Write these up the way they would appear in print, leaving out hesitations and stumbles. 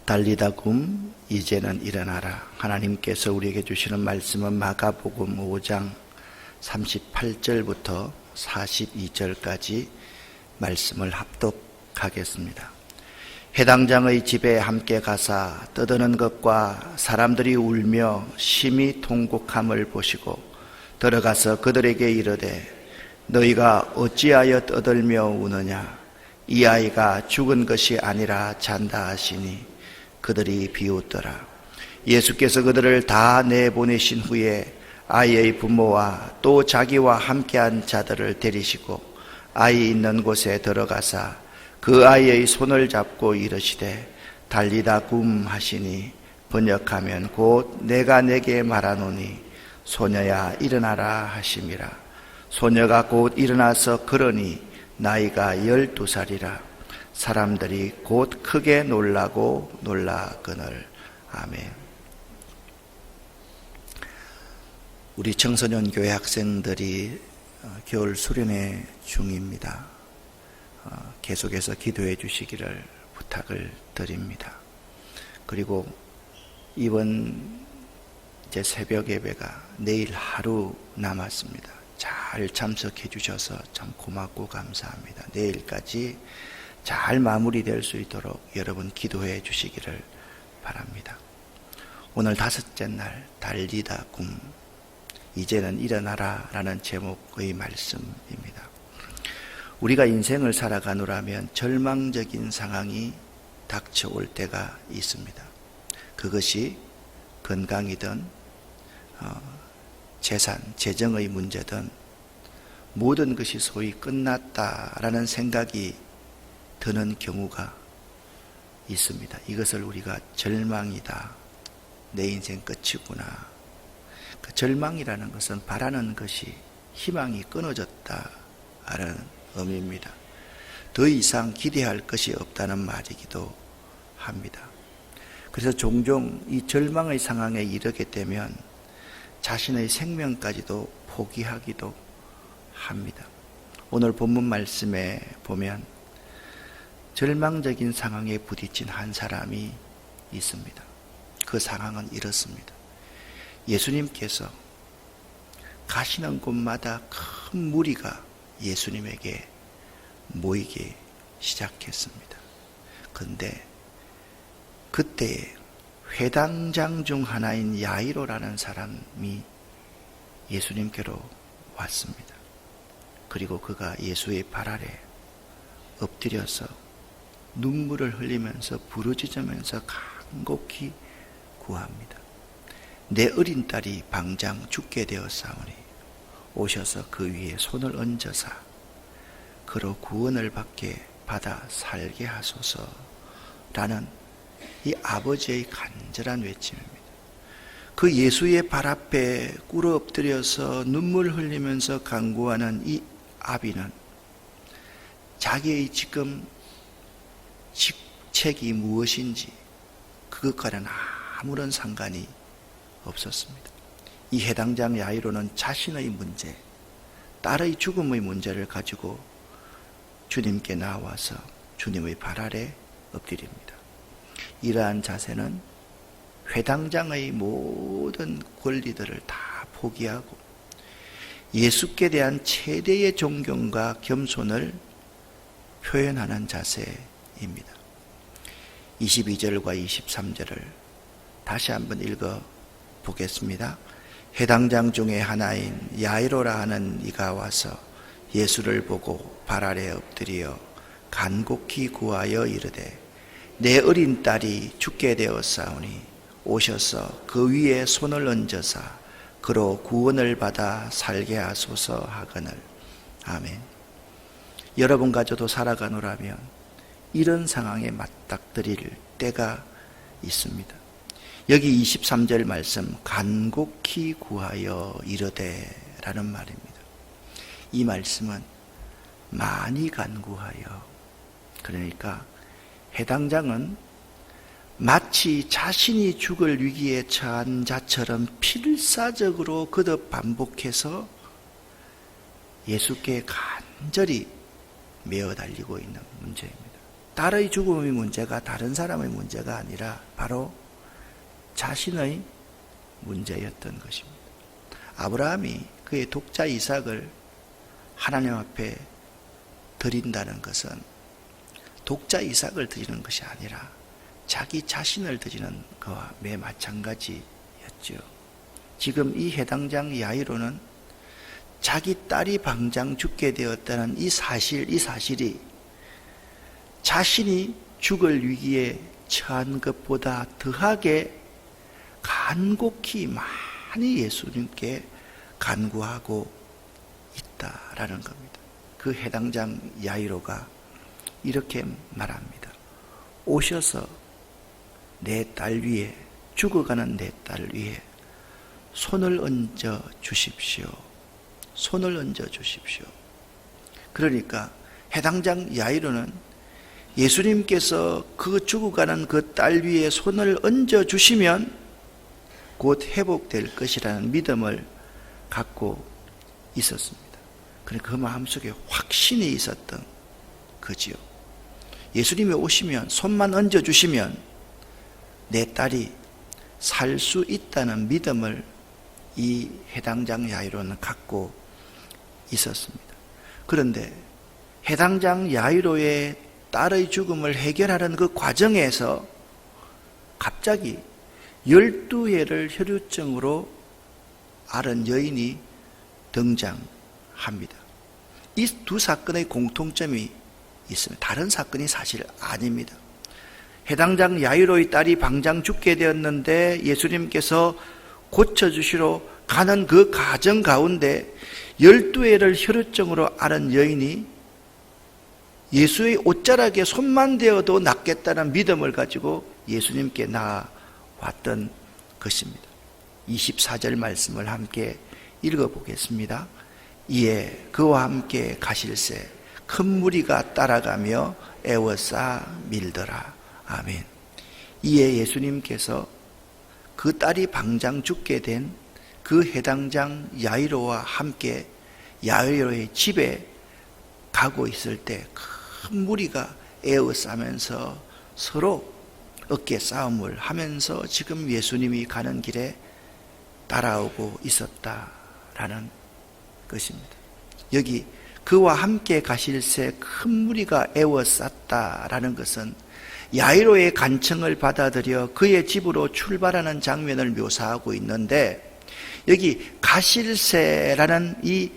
달리다 굼 이제는 일어나라. 하나님께서 우리에게 주시는 말씀은 마가복음 5장 38절부터 42절까지 말씀을 합독하겠습니다. 회당장의 집에 함께 가사 떠드는 것과 사람들이 울며 심히 통곡함을 보시고 들어가서 그들에게 이르되 너희가 어찌하여 떠들며 우느냐? 이 아이가 죽은 것이 아니라 잔다 하시니 그들이 비웃더라. 예수께서 그들을 다 내보내신 후에 아이의 부모와 또 자기와 함께한 자들을 데리시고 아이 있는 곳에 들어가사 그 아이의 손을 잡고 이르시되 달리다 굼 하시니 번역하면 곧 내가 내게 말하노니 소녀야 일어나라 하심이라. 소녀가 곧 일어나서 걸으니 나이가 12살이라. 사람들이 곧 크게 놀라고 놀라거늘. 아멘. 우리 청소년 교회 학생들이 겨울 수련회 중입니다. 계속해서 기도해 주시기를 부탁을 드립니다. 그리고 이번 이제 새벽 예배가 내일 하루 남았습니다. 잘 참석해 주셔서 참 고맙고 감사합니다. 내일까지 잘 마무리될 수 있도록 여러분 기도해 주시기를 바랍니다. 오늘 다섯째 날 달리다 굼 이제는 일어나라 라는 제목의 말씀입니다. 우리가 인생을 살아가노라면 절망적인 상황이 닥쳐올 때가 있습니다. 그것이 건강이든 재산, 재정의 문제든 모든 것이 소위 끝났다라는 생각이 드는 경우가 있습니다. 이것을 우리가 절망이다. 내 인생 끝이구나. 그 절망이라는 것은 바라는 것이 희망이 끊어졌다라는 의미입니다. 더 이상 기대할 것이 없다는 말이기도 합니다. 그래서 종종 이 절망의 상황에 이르게 되면 자신의 생명까지도 포기하기도 합니다. 오늘 본문 말씀에 보면 절망적인 상황에 부딪힌 한 사람이 있습니다. 그 상황은 이렇습니다. 예수님께서 가시는 곳마다 큰 무리가 예수님에게 모이기 시작했습니다. 그런데 그때 회당장 중 하나인 야이로라는 사람이 예수님께로 왔습니다. 그리고 그가 예수의 발 아래 엎드려서 눈물을 흘리면서 부르짖으면서 간곡히 구합니다. 내 어린 딸이 방장 죽게 되었사오니 오셔서 그 위에 손을 얹어사 그로 구원을 받아 살게 하소서라는 이 아버지의 간절한 외침입니다. 그 예수의 발 앞에 꿇어 엎드려서 눈물 흘리면서 간구하는 이 아비는 자기의 지금 직책이 무엇인지 그것과는 아무런 상관이 없었습니다. 이 해당장 야이로는 자신의 문제, 딸의 죽음의 문제를 가지고 주님께 나와서 주님의 발 아래 엎드립니다. 이러한 자세는 회당장의 모든 권리들을 다 포기하고 예수께 대한 최대의 존경과 겸손을 표현하는 자세입니다. 22절과 23절을 다시 한번 읽어 보겠습니다. 해당장 중에 하나인 야이로라 하는 이가 와서 예수를 보고 발 아래 엎드려 간곡히 구하여 이르되 내 어린 딸이 죽게 되었사오니 오셔서 그 위에 손을 얹어사 그로 구원을 받아 살게 하소서 하거늘. 아멘. 여러분과 저도 살아가노라면 이런 상황에 맞닥뜨릴 때가 있습니다. 여기 23절 말씀 간곡히 구하여 이르되 라는 말입니다. 이 말씀은 많이 간구하여, 그러니까 해당장은 마치 자신이 죽을 위기에 처한 자처럼 필사적으로 거듭 반복해서 예수께 간절히 메어 달리고 있는 문제입니다. 딸의 죽음의 문제가 다른 사람의 문제가 아니라 바로 자신의 문제였던 것입니다. 아브라함이 그의 독자 이삭을 하나님 앞에 드린다는 것은 독자 이삭을 드리는 것이 아니라 자기 자신을 드리는 것과 매 마찬가지였죠. 지금 이 해당장 야이로는 자기 딸이 방장 죽게 되었다는 이 사실이 자신이 죽을 위기에 처한 것보다 더하게 간곡히 많이 예수님께 간구하고 있다라는 겁니다. 그 해당장 야이로가 이렇게 말합니다. 오셔서 내 딸 위에, 죽어가는 내 딸 위에 손을 얹어 주십시오. 손을 얹어 주십시오. 그러니까 해당장 야이로는 예수님께서 그 죽어가는 그 딸 위에 손을 얹어 주시면 곧 회복될 것이라는 믿음을 갖고 있었습니다. 그러니까 그 마음속에 확신이 있었던 거지요. 예수님이 오시면 손만 얹어 주시면 내 딸이 살 수 있다는 믿음을 이 해당장 야이로는 갖고 있었습니다. 그런데 해당장 야이로의 딸의 죽음을 해결하는 그 과정에서 갑자기 12회를 혈루증으로 앓은 여인이 등장합니다. 이 두 사건의 공통점이 있습니다. 다른 사건이 사실 아닙니다. 해당장 야이로의 딸이 방장 죽게 되었는데 예수님께서 고쳐주시러 가는 그 과정 가운데 12회를 혈루증으로 앓은 여인이 예수의 옷자락에 손만 대어도 낫겠다는 믿음을 가지고 예수님께 나아왔던 것입니다. 24절 말씀을 함께 읽어보겠습니다. 이에 그와 함께 가실새 큰 무리가 따라가며 애워싸 밀더라. 아멘. 이에 예수님께서 그 딸이 방장 죽게 된 그 해당장 야이로와 함께 야이로의 집에 가고 있을 때 큰 무리가 에워싸면서 서로 어깨 싸움을 하면서 지금 예수님이 가는 길에 따라오고 있었다라는 것입니다. 여기 그와 함께 가실새 큰 무리가 에워쌌다라는 것은 야이로의 간청을 받아들여 그의 집으로 출발하는 장면을 묘사하고 있는데, 여기 가실새라는 이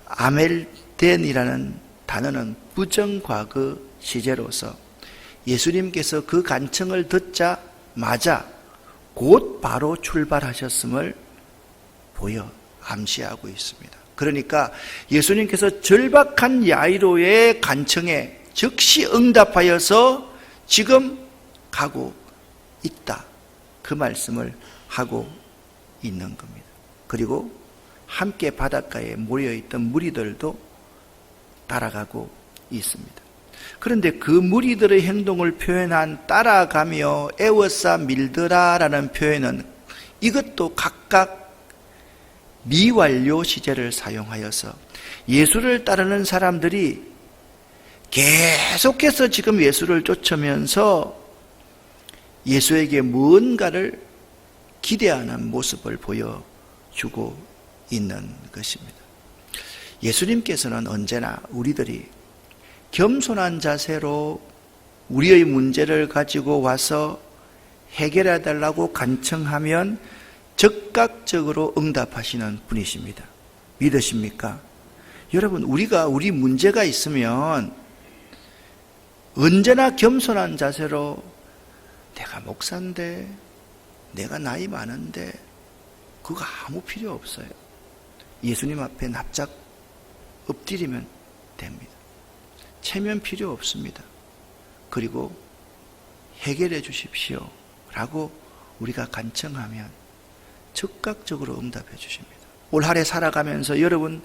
아멜덴이라는 단어는 부정과거 시제로서 예수님께서 그 간청을 듣자마자 곧 바로 출발하셨음을 보여 암시하고 있습니다. 그러니까 예수님께서 절박한 야이로의 간청에 즉시 응답하여서 지금 가고 있다, 그 말씀을 하고 있는 겁니다. 그리고 함께 바닷가에 모여있던 무리들도 따라가고 있습니다. 그런데 그 무리들의 행동을 표현한 따라가며 애워싸 밀더라라는 표현은 이것도 각각 미완료 시제를 사용하여서 예수를 따르는 사람들이 계속해서 지금 예수를 쫓으면서 예수에게 무언가를 기대하는 모습을 보여주고 있는 것입니다. 예수님께서는 언제나 우리들이 겸손한 자세로 우리의 문제를 가지고 와서 해결해 달라고 간청하면 즉각적으로 응답하시는 분이십니다. 믿으십니까? 여러분, 우리가 우리 문제가 있으면 언제나 겸손한 자세로 내가 목사인데, 내가 나이 많은데, 그거 아무 필요 없어요. 예수님 앞에 납작 엎드리면 됩니다. 체면 필요 없습니다. 그리고 해결해 주십시오 라고 우리가 간청하면 즉각적으로 응답해 주십니다. 올 한 해 살아가면서 여러분,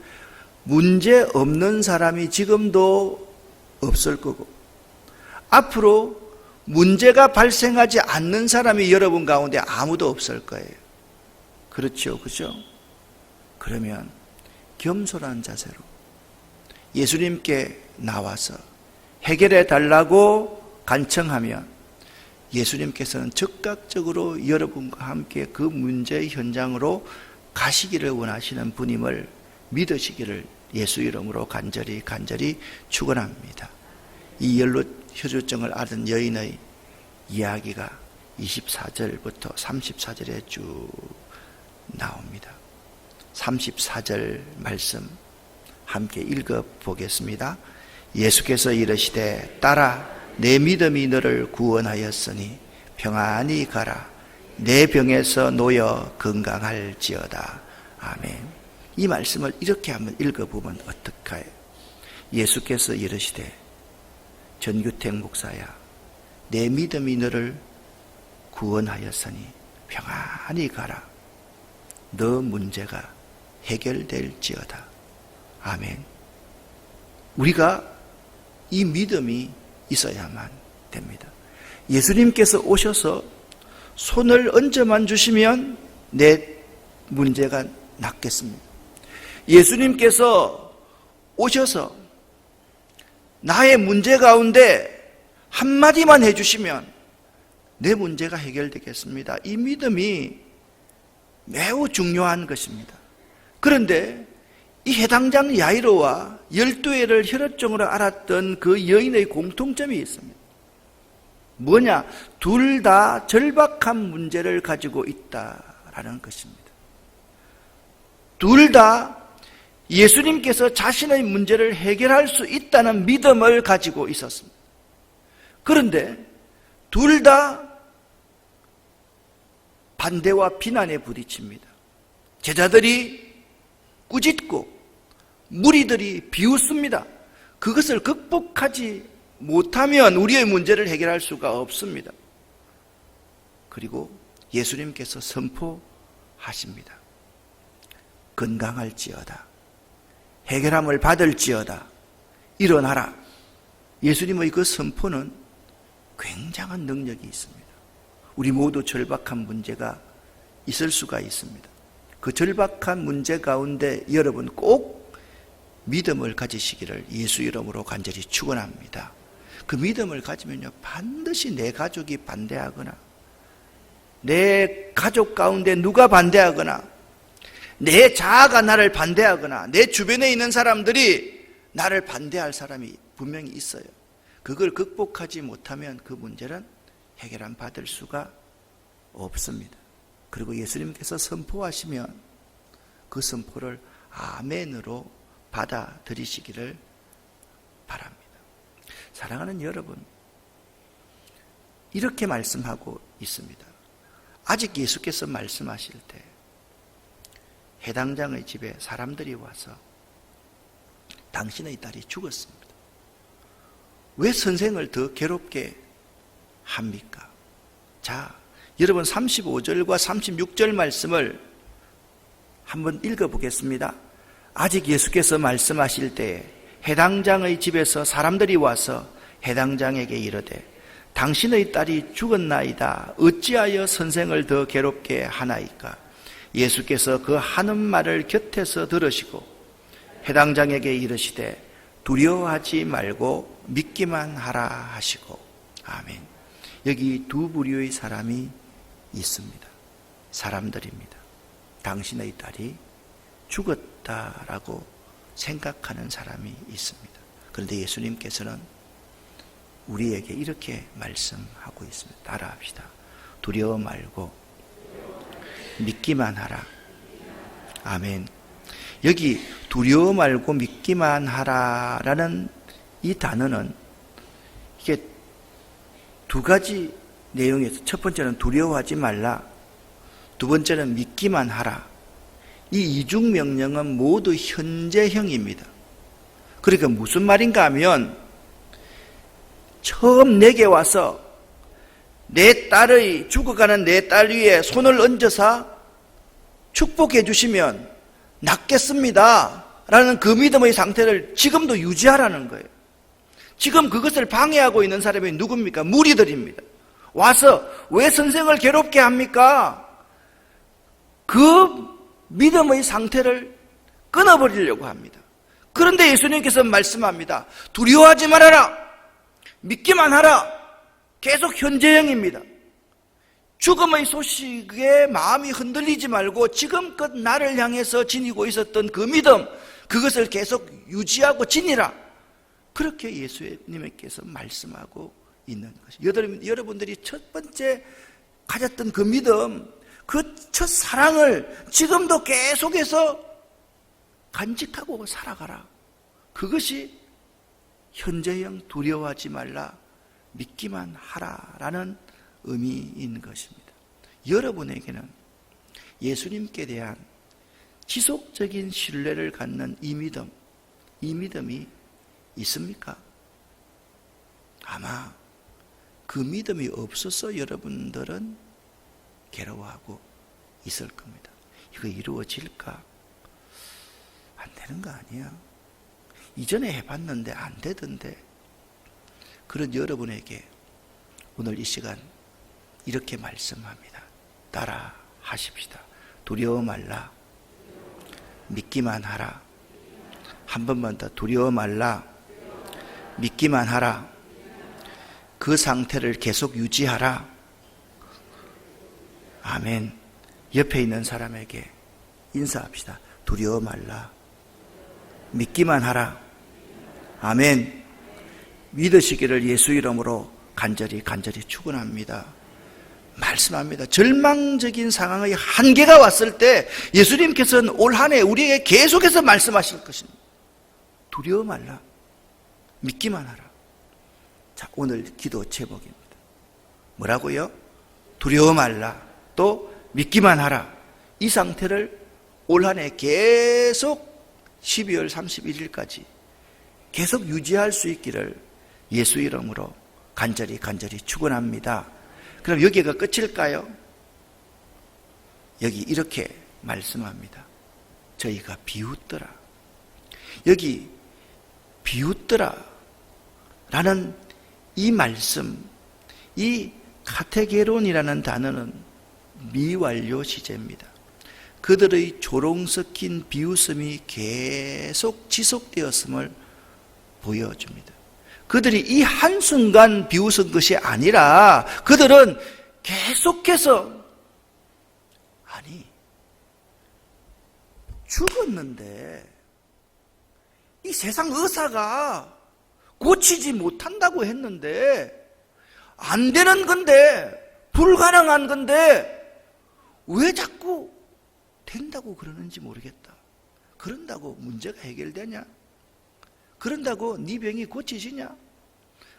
문제 없는 사람이 지금도 없을 거고, 앞으로 문제가 발생하지 않는 사람이 여러분 가운데 아무도 없을 거예요. 그렇죠, 그죠? 그러면 겸손한 자세로 예수님께 나와서 해결해 달라고 간청하면 예수님께서는 즉각적으로 여러분과 함께 그 문제의 현장으로 가시기를 원하시는 분임을 믿으시기를 예수 이름으로 간절히 축원합니다. 이 연루혈루증을 앓은 여인의 이야기가 24절부터 34절에 쭉 나옵니다. 34절 말씀 함께 읽어보겠습니다. 예수께서 이르시되 딸아 내 믿음이 너를 구원하였으니 평안히 가라. 내 병에서 놓여 건강할지어다. 아멘. 이 말씀을 이렇게 한번 읽어보면 어떨까요? 예수께서 이르시되 전규택 목사야 내 믿음이 너를 구원하였으니 평안히 가라. 너 문제가 해결될지어다. 아멘. 우리가 이 믿음이 있어야만 됩니다. 예수님께서 오셔서 손을 얹어만 주시면 내 문제가 낫겠습니다. 예수님께서 오셔서 나의 문제 가운데 한마디만 해주시면 내 문제가 해결되겠습니다. 이 믿음이 매우 중요한 것입니다. 그런데 이 해당장 야이로와 12회를 혈압증으로 앓았던 그 여인의 공통점이 있습니다. 뭐냐? 둘 다 절박한 문제를 가지고 있다라는 것입니다. 둘 다 예수님께서 자신의 문제를 해결할 수 있다는 믿음을 가지고 있었습니다. 그런데 둘 다 반대와 비난에 부딪힙니다. 제자들이 꾸짖고 무리들이 비웃습니다. 그것을 극복하지 못하면 우리의 문제를 해결할 수가 없습니다. 그리고 예수님께서 선포하십니다. 건강할지어다. 해결함을 받을지어다. 일어나라. 예수님의 그 선포는 굉장한 능력이 있습니다. 우리 모두 절박한 문제가 있을 수가 있습니다. 그 절박한 문제 가운데 여러분 꼭 믿음을 가지시기를 예수 이름으로 간절히 축원합니다. 그 믿음을 가지면요 반드시 내 가족이 반대하거나 내 가족 가운데 누가 반대하거나 내 자아가 나를 반대하거나 내 주변에 있는 사람들이 나를 반대할 사람이 분명히 있어요. 그걸 극복하지 못하면 그 문제는 해결 받을 수가 없습니다. 그리고 예수님께서 선포하시면 그 선포를 아멘으로 받아들이시기를 바랍니다. 사랑하는 여러분, 이렇게 말씀하고 있습니다. 아직 예수께서 말씀하실 때 해당장의 집에 사람들이 와서 당신의 딸이 죽었습니다. 왜 선생을 더 괴롭게 합니까? 자, 여러분 35절과 36절 말씀을 한번 읽어보겠습니다. 아직 예수께서 말씀하실 때에 해당장의 집에서 사람들이 와서 해당장에게 이르되 당신의 딸이 죽었나이다. 어찌하여 선생을 더 괴롭게 하나이까? 예수께서 그 하는 말을 곁에서 들으시고 해당장에게 이르시되 두려워하지 말고 믿기만 하라 하시고. 아멘. 여기 두 부류의 사람이 있습니다. 사람들입니다. 당신의 딸이 죽었다라고 생각하는 사람이 있습니다. 그런데 예수님께서는 우리에게 이렇게 말씀하고 있습니다. 따라합시다. 두려워 말고 믿기만 하라. 아멘. 여기 두려워 말고 믿기만 하라라는 이 단어는 이게 두 가지 내용에서 첫 번째는 두려워하지 말라. 두 번째는 믿기만 하라. 이 이중 명령은 모두 현재형입니다. 그러니까 무슨 말인가 하면 처음 내게 와서 내 딸의 죽어가는 내 딸 위에 손을 얹어서 축복해 주시면 낫겠습니다 라는 그 믿음의 상태를 지금도 유지하라는 거예요. 지금 그것을 방해하고 있는 사람이 누굽니까? 무리들입니다. 와서 왜 선생을 괴롭게 합니까? 그 믿음의 상태를 끊어버리려고 합니다. 그런데 예수님께서 말씀합니다. 두려워하지 말아라. 믿기만 하라. 계속 현재형입니다. 죽음의 소식에 마음이 흔들리지 말고 지금껏 나를 향해서 지니고 있었던 그 믿음, 그것을 계속 유지하고 지니라. 그렇게 예수님께서 말씀하고 있는 것이, 여러분들이 첫 번째 가졌던 그 믿음, 그 첫 사랑을 지금도 계속해서 간직하고 살아가라. 그것이 현재형, 두려워하지 말라, 믿기만 하라라는 의미인 것입니다. 여러분에게는 예수님께 대한 지속적인 신뢰를 갖는 이 믿음이 있습니까? 아마 그 믿음이 없어서 여러분들은 괴로워하고 있을 겁니다. 이거 이루어질까? 안 되는 거 아니야? 이전에 해봤는데 안 되던데. 그런 여러분에게 오늘 이 시간 이렇게 말씀합니다. 따라 하십시다. 두려워 말라, 믿기만 하라. 한 번만 더, 두려워 말라, 믿기만 하라. 그 상태를 계속 유지하라. 아멘. 옆에 있는 사람에게 인사합시다. 두려워 말라, 믿기만 하라. 아멘. 믿으시기를 예수 이름으로 간절히 축원합니다. 말씀합니다. 절망적인 상황의 한계가 왔을 때 예수님께서는 올 한 해 우리에게 계속해서 말씀하실 것입니다. 두려워 말라, 믿기만 하라. 자, 오늘 기도 제목입니다. 뭐라고요? 두려워 말라, 또 믿기만 하라. 이 상태를 올 한 해 계속 12월 31일까지 계속 유지할 수 있기를 예수 이름으로 간절히 축원합니다. 그럼 여기가 끝일까요? 여기 이렇게 말씀합니다. 저희가 비웃더라. 여기 비웃더라 라는 이 말씀, 이 카테게론이라는 단어는 미완료 시제입니다. 그들의 조롱 섞인 비웃음이 계속 지속되었음을 보여줍니다. 그들이 이 한순간 비웃은 것이 아니라 그들은 계속해서, 아니 죽었는데 이 세상 의사가 고치지 못한다고 했는데, 안 되는 건데, 불가능한 건데 왜 자꾸 된다고 그러는지 모르겠다. 그런다고 문제가 해결되냐? 그런다고 네 병이 고치시냐?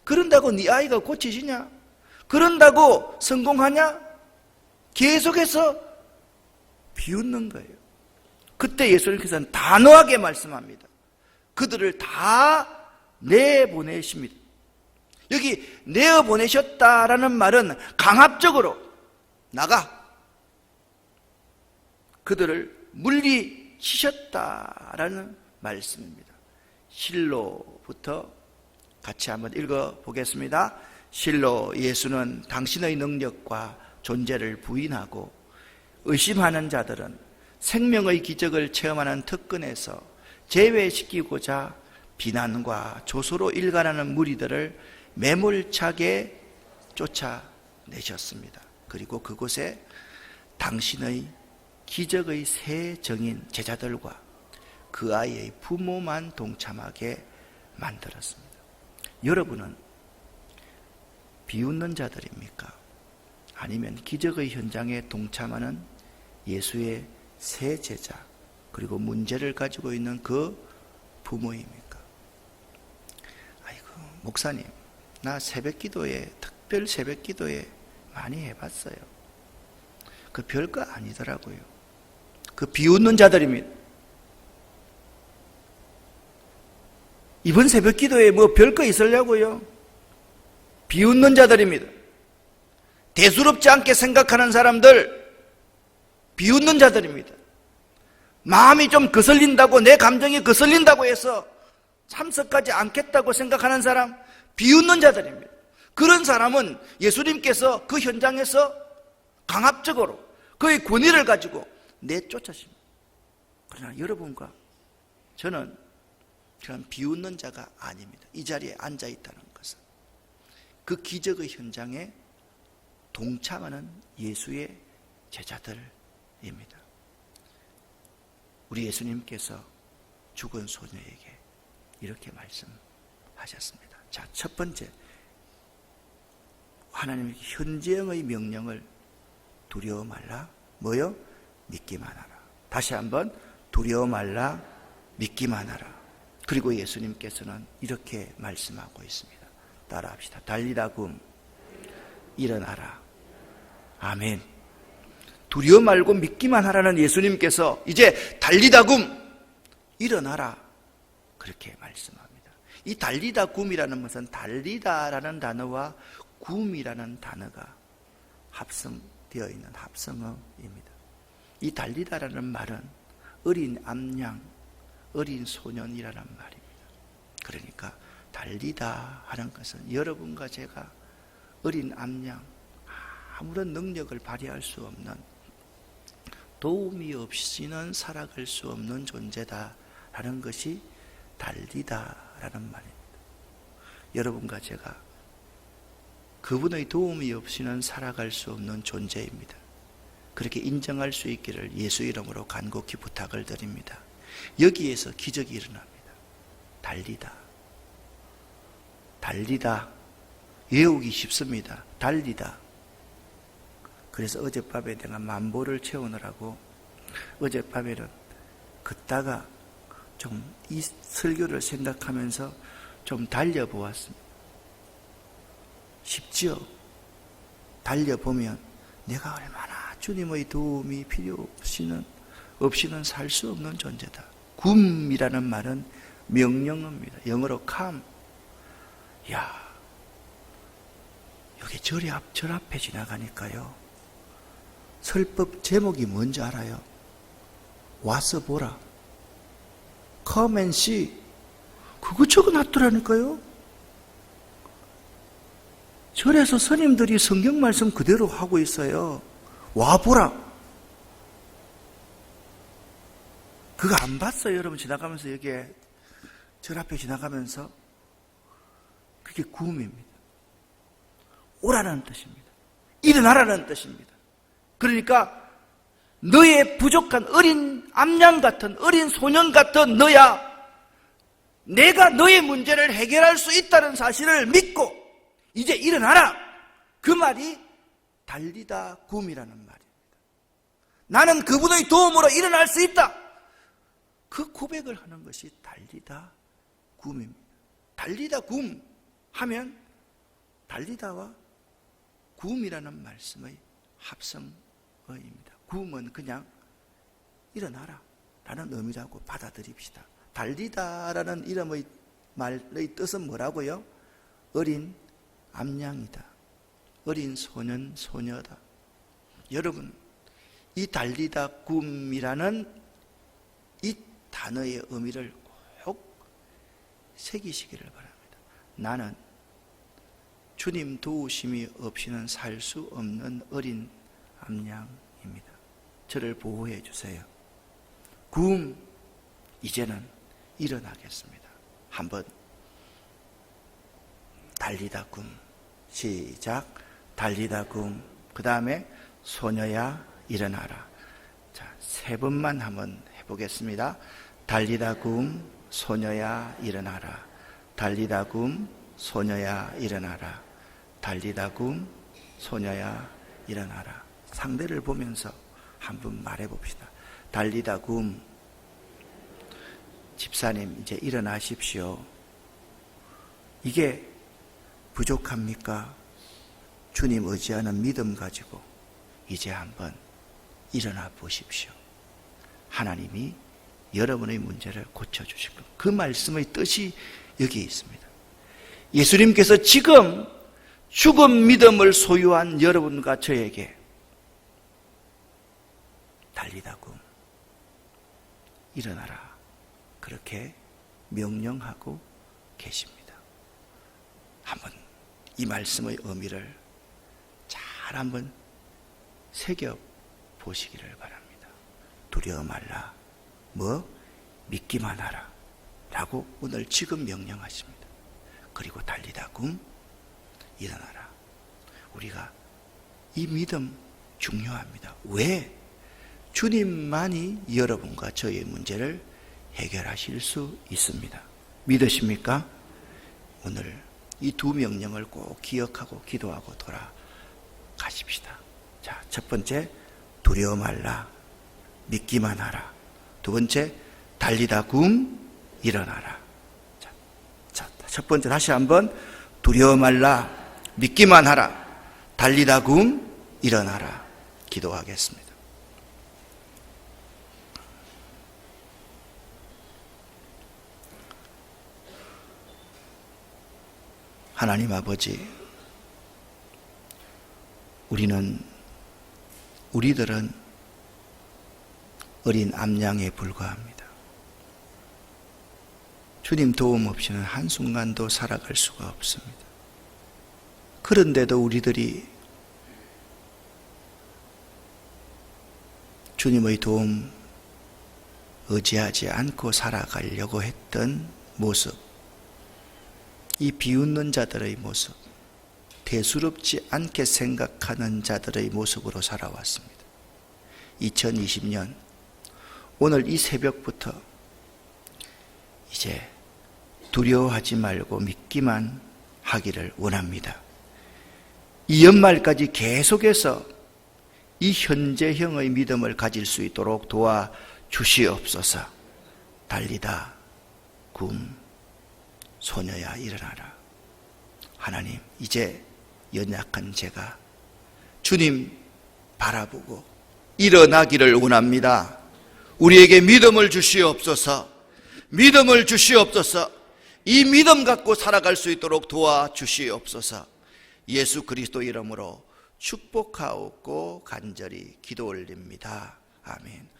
그런다고 네 아이가 고치시냐? 그런다고 성공하냐? 계속해서 비웃는 거예요. 그때 예수님께서는 단호하게 말씀합니다. 그들을 다 내보내십니다. 여기 내어보내셨다라는 말은 강압적으로 나가, 그들을 물리치셨다라는 말씀입니다. 실로부터 같이 한번 읽어보겠습니다. 실로, 예수는 당신의 능력과 존재를 부인하고 의심하는 자들은 생명의 기적을 체험하는 특권에서 제외시키고자 비난과 조소로 일관하는 무리들을 매몰차게 쫓아내셨습니다. 그리고 그곳에 당신의 기적의 새 정인 제자들과 그 아이의 부모만 동참하게 만들었습니다. 여러분은 비웃는 자들입니까? 아니면 기적의 현장에 동참하는 예수의 새 제자, 그리고 문제를 가지고 있는 그 부모입니까? 아이고, 목사님, 나 새벽기도에, 특별 새벽기도에 많이 해봤어요. 그 별거 아니더라고요. 그 비웃는 자들입니다. 이번 새벽기도에 뭐 별거 있으려고요? 비웃는 자들입니다. 대수롭지 않게 생각하는 사람들, 비웃는 자들입니다. 마음이 좀 거슬린다고, 내 감정이 거슬린다고 해서 참석하지 않겠다고 생각하는 사람, 비웃는 자들입니다. 그런 사람은 예수님께서 그 현장에서 강압적으로 그의 권위를 가지고 내쫓으십니다. 그러나 여러분과 저는 그런 비웃는 자가 아닙니다. 이 자리에 앉아 있다는 것은 그 기적의 현장에 동참하는 예수의 제자들입니다. 우리 예수님께서 죽은 소녀에게 이렇게 말씀하셨습니다. 자, 첫 번째, 하나님의 현재형의 명령을 두려워 말라. 뭐요? 믿기만 하라. 다시 한번 두려워 말라, 믿기만 하라. 그리고 예수님께서는 이렇게 말씀하고 있습니다. 따라합시다. 달리다 굼, 일어나라. 아멘. 두려워 말고 믿기만 하라는 예수님께서 이제 달리다 굼, 일어나라. 그렇게 말씀합니다. 이 달리다 굼이라는 것은 달리다라는 단어와 굼이라는 단어가 합성되어 있는 합성어입니다. 이 달리다라는 말은 어린 암양, 어린 소년이라는 말입니다. 그러니까 달리다 하는 것은 여러분과 제가 어린 암양, 아무런 능력을 발휘할 수 없는, 도움이 없이는 살아갈 수 없는 존재다라는 것이 달리다라는 말입니다. 여러분과 제가 그분의 도움이 없이는 살아갈 수 없는 존재입니다. 그렇게 인정할 수 있기를 예수 이름으로 간곡히 부탁을 드립니다. 여기에서 기적이 일어납니다. 달리다. 달리다. 외우기 쉽습니다. 달리다. 그래서 어젯밤에 내가 만보를 채우느라고 어젯밤에는 걷다가 좀 이 설교를 생각하면서 좀 달려보았습니다. 쉽지요? 달려보면 내가 얼마나 주님의 도움이 필요 없이는 살 수 없는 존재다. 굼이라는 말은 명령어입니다. 영어로 come. 야, 여기 절 앞에 지나가니까요. 설법 제목이 뭔지 알아요? 와서 보라. Come and see. 그거 적어놨더라니까요. 절에서 스님들이 성경 말씀 그대로 하고 있어요. 와보라. 그거 안 봤어요, 여러분? 지나가면서 여기에 절 앞에 지나가면서. 그게 구음입니다. 오라는 뜻입니다. 일어나라는 뜻입니다. 그러니까 너의 부족한 어린 암양 같은, 어린 소년 같은 너야, 내가 너의 문제를 해결할 수 있다는 사실을 믿고 이제 일어나라. 그 말이 달리다 굼이라는 말입니다. 나는 그분의 도움으로 일어날 수 있다. 그 고백을 하는 것이 달리다 굼입니다. 달리다 굼 하면 달리다와 굼이라는 말씀의 합성어입니다. 굼은 그냥 일어나라 라는 의미라고 받아들입시다. 달리다라는 이름의 말의 뜻은 뭐라고요? 어린 암양이다. 어린 소년, 소녀다. 여러분, 이 달리다 굼이라는 이 단어의 의미를 꼭 새기시기를 바랍니다. 나는 주님 도우심이 없이는 살 수 없는 어린 암양입니다. 저를 보호해 주세요. 굼, 이제는 일어나겠습니다. 한번 달리다 굼. 시작. 달리다 굼. 그 다음에 소녀야 일어나라. 자, 3번만 한번 해보겠습니다. 달리다 굼. 소녀야 일어나라. 달리다 굼. 소녀야 일어나라. 달리다 굼. 소녀야 일어나라. 상대를 보면서 한번 말해봅시다. 달리다 굼. 집사님, 이제 일어나십시오. 이게 부족합니까? 주님 의지하는 믿음 가지고 이제 한번 일어나 보십시오. 하나님이 여러분의 문제를 고쳐주실 겁니다. 그 말씀의 뜻이 여기에 있습니다. 예수님께서 지금 죽은 믿음을 소유한 여러분과 저에게 달리다 굼, 일어나라, 그렇게 명령하고 계십니다. 한번 이 말씀의 의미를 잘 한번 새겨 보시기를 바랍니다. 두려워 말라. 뭐? 믿기만 하라. 라고 오늘 지금 명령하십니다. 그리고 달리다 굼, 일어나라. 우리가 이 믿음 중요합니다. 왜? 주님만이 여러분과 저의 문제를 해결하실 수 있습니다. 믿으십니까? 오늘 이 두 명령을 꼭 기억하고 기도하고 돌아가십시다. 자, 첫 번째, 두려워 말라. 믿기만 하라. 두 번째, 달리다 굼 일어나라. 자, 첫 번째 다시 한번, 두려워 말라. 믿기만 하라. 달리다 굼 일어나라. 기도하겠습니다. 하나님 아버지, 우리들은 어린 암양에 불과합니다. 주님 도움 없이는 한순간도 살아갈 수가 없습니다. 그런데도 우리들이 주님의 도움 의지하지 않고 살아가려고 했던 모습, 이 비웃는 자들의 모습, 대수롭지 않게 생각하는 자들의 모습으로 살아왔습니다. 2020년 오늘 이 새벽부터 이제 두려워하지 말고 믿기만 하기를 원합니다. 이 연말까지 계속해서 이 현재형의 믿음을 가질 수 있도록 도와주시옵소서. 달리다 굼 소녀야 일어나라. 하나님, 이제 연약한 제가 주님 바라보고 일어나기를 원합니다. 우리에게 믿음을 주시옵소서. 믿음을 주시옵소서. 이 믿음 갖고 살아갈 수 있도록 도와주시옵소서. 예수 그리스도 이름으로 축복하옵고 간절히 기도 올립니다. 아멘.